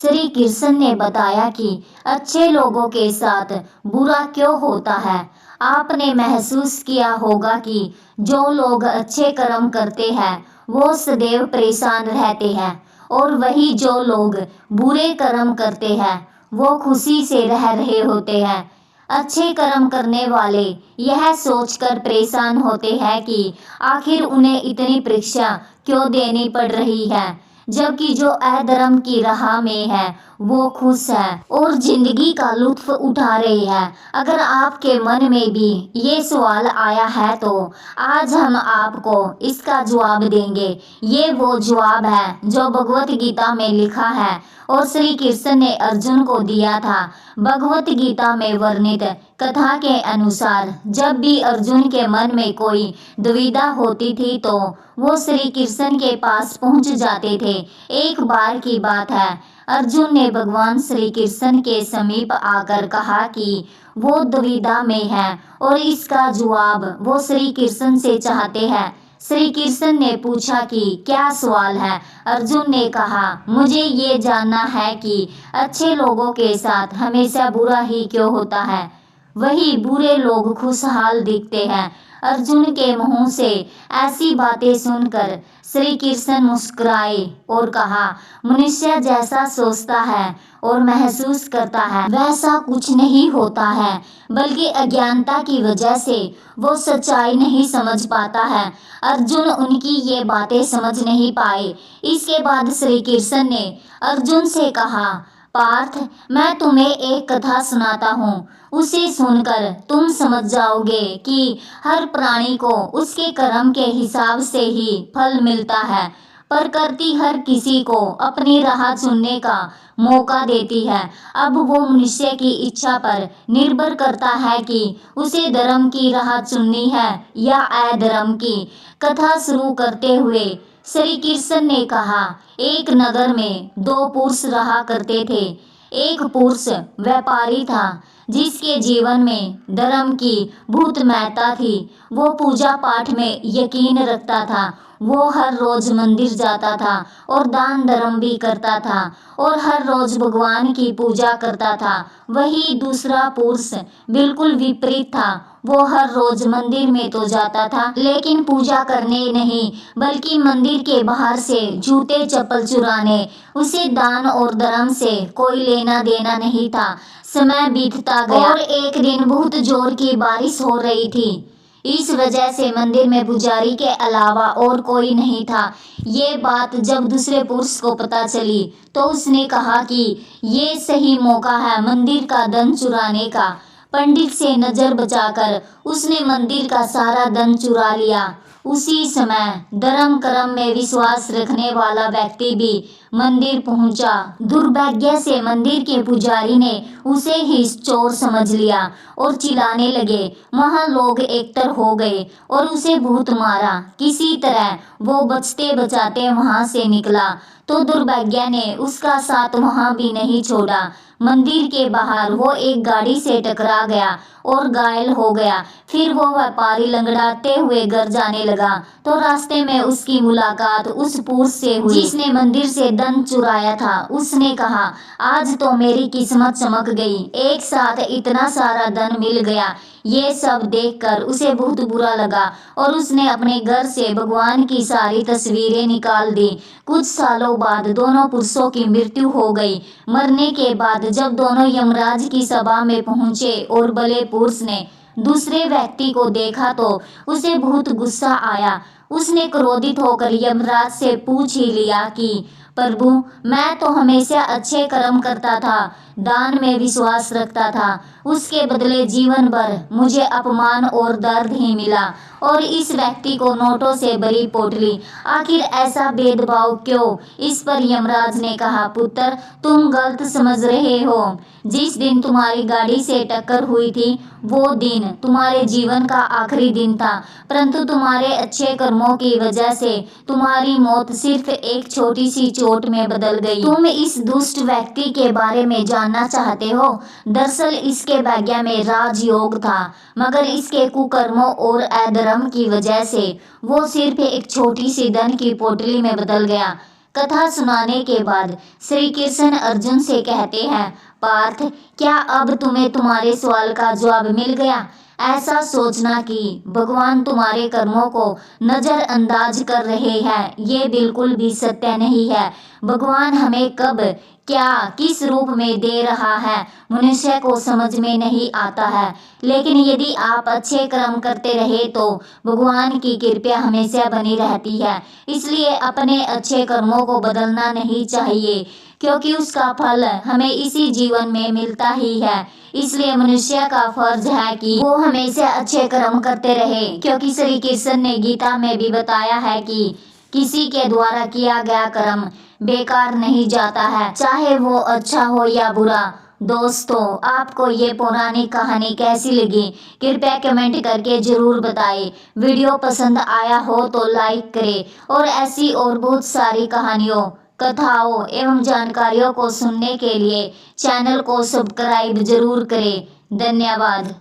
श्री कृष्ण ने बताया कि अच्छे लोगों के साथ बुरा क्यों होता है। आपने महसूस किया होगा कि जो लोग अच्छे कर्म करते हैं वो सदैव परेशान रहते हैं, और वही जो लोग बुरे कर्म करते हैं वो खुशी से रह रहे होते हैं। अच्छे कर्म करने वाले यह सोचकर परेशान होते हैं कि आखिर उन्हें इतनी परीक्षा क्यों देनी पड़ रही है, जबकि जो अधर्म की राह में है वो खुश है और जिंदगी का लुत्फ उठा रहे हैं। अगर आपके मन में भी ये सवाल आया है तो आज हम आपको इसका जवाब देंगे। ये वो जवाब है जो भगवत गीता में लिखा है और श्री कृष्ण ने अर्जुन को दिया था। भगवत गीता में वर्णित कथा के अनुसार जब भी अर्जुन के मन में कोई दुविधा होती थी तो वो श्री कृष्ण के पास पहुंच जाते थे। एक बार की बात है, अर्जुन ने भगवान श्री कृष्ण के समीप आकर कहा कि वो दुविधा में है और इसका जवाब वो श्री कृष्ण से चाहते हैं। श्री कृष्ण ने पूछा कि क्या सवाल है। अर्जुन ने कहा, मुझे ये जानना है कि अच्छे लोगों के साथ हमेशा बुरा ही क्यों होता है, वही बुरे लोग खुशहाल दिखते हैं। अर्जुन के मुंह से ऐसी बातें सुनकर श्री कृष्ण मुस्कुराए और कहा, मनुष्य जैसा सोचता है और महसूस करता है वैसा कुछ नहीं होता है, बल्कि अज्ञानता की वजह से वो सच्चाई नहीं समझ पाता है। अर्जुन उनकी ये बातें समझ नहीं पाए। इसके बाद श्री कृष्ण ने अर्जुन से कहा, पार्थ, मैं तुम्हें एक कथा सुनाता हूँ, उसे सुनकर तुम समझ जाओगे कि हर प्राणी को उसके कर्म के हिसाब से ही फल मिलता है। प्रकृति हर किसी को अपनी राह चुनने का मौका देती है। अब वो मनुष्य की इच्छा पर निर्भर करता है कि उसे धर्म की राह चुननी है या अधर्म की। कथा शुरू करते हुए श्री कृष्ण ने कहा, एक नगर में दो पुरुष रहा करते थे। एक पुरुष व्यापारी था जिसके जीवन में धर्म की बहुत महत्ता थी। वो पूजा पाठ में यकीन रखता था। वो हर रोज मंदिर जाता था और दान धर्म भी करता था और हर रोज भगवान की पूजा करता था। वही दूसरा पुरुष बिल्कुल विपरीत था। वो हर रोज मंदिर में तो जाता था लेकिन पूजा करने नहीं, बल्कि मंदिर के बाहर से जूते चप्पल चुराने। उसे दान और धर्म से कोई लेना देना नहीं था। समय बीतता गया और एक दिन बहुत जोर की बारिश हो रही थी। इस वजह से मंदिर में पुजारी के अलावा और कोई नहीं था। ये बात जब दूसरे पुरुष को पता चली तो उसने कहा कि ये सही मौका है मंदिर का धन चुराने का। पंडित से नजर बचाकर उसने मंदिर का सारा धन चुरा लिया। उसी समय धर्म कर्म में विश्वास रखने वाला व्यक्ति भी मंदिर पहुंचा। दुर्भाग्य से मंदिर के पुजारी ने उसे ही चोर समझ लिया और चिल्लाने लगे। वहां लोग एकत्र हो गए और उसे बहुत मारा। किसी तरह वो बचते बचाते वहां से निकला तो दुर्भाग्य ने उसका साथ वहां भी नहीं छोड़ा। मंदिर के बाहर वो एक गाड़ी से टकरा गया और घायल हो गया। फिर वो व्यापारी लंगड़ाते हुए घर जाने लगा तो रास्ते में उसकी मुलाकात उस पुरुष से हुई जिसने मंदिर से धन चुराया था। उसने कहा, आज तो मेरी किस्मत चमक गई, एक साथ इतना सारा धन मिल गया। ये सब देखकर उसे बहुत बुरा लगा और उसने अपने घर से भगवान की सारी तस्वीरें निकाल दी। कुछ सालों बाद दोनों पुरुषों की मृत्यु हो गई। मरने के बाद जब दोनों यमराज की सभा में पहुंचे और भले पुरुष ने दूसरे व्यक्ति को देखा तो उसे बहुत गुस्सा आया। उसने क्रोधित होकर यमराज से पूछ ही लिया कि प्रभु, मैं तो हमेशा अच्छे कर्म करता था, दान में विश्वास रखता था, उसके बदले जीवन भर मुझे अपमान और दर्द ही मिला और इस व्यक्ति को नोटों से भरी पोटली। आखिर ऐसा भेदभाव क्यों? इस पर यमराज ने कहा, पुत्र, तुम गलत समझ रहे हो। जिस दिन तुम्हारी गाड़ी से टक्कर हुई थी वो दिन तुम्हारे जीवन का आखिरी दिन था, परंतु तुम्हारे अच्छे कर्मों की वजह से तुम्हारी मौत सिर्फ एक छोटी सी चोट में बदल गई। तुम इस दुष्ट व्यक्ति के बारे में जानना चाहते हो? दरअसल इसके भाग्य में राजयोग था, मगर इसके कुकर्मों और अधर्म की वजह से वो सिर्फ एक छोटी सी धन की पोटली में बदल गया। कथा सुनाने के बाद श्री कृष्ण अर्जुन से कहते हैं, पार्थ, क्या अब तुम्हें तुम्हारे सवाल का जवाब मिल गया? ऐसा सोचना कि भगवान तुम्हारे कर्मों को नजरअंदाज कर रहे हैं, ये बिल्कुल भी सत्य नहीं है। भगवान हमें कब क्या किस रूप में दे रहा है मनुष्य को समझ में नहीं आता है, लेकिन यदि आप अच्छे कर्म करते रहे तो भगवान की कृपा हमेशा बनी रहती है। इसलिए अपने अच्छे कर्मों को बदलना नहीं चाहिए, क्योंकि उसका फल हमें इसी जीवन में मिलता ही है। इसलिए मनुष्य का फर्ज है कि वो हमेशा अच्छे कर्म करते रहे, क्योंकि श्री कृष्ण ने गीता में भी बताया है कि किसी के द्वारा किया गया कर्म बेकार नहीं जाता है, चाहे वो अच्छा हो या बुरा। दोस्तों, आपको ये पौराणिक कहानी कैसी लगी कृपया कमेंट करके जरूर बताएं। वीडियो पसंद आया हो तो लाइक करें और ऐसी और बहुत सारी कहानियों, कथाओं एवं जानकारियों को सुनने के लिए चैनल को सब्सक्राइब जरूर करें। धन्यवाद।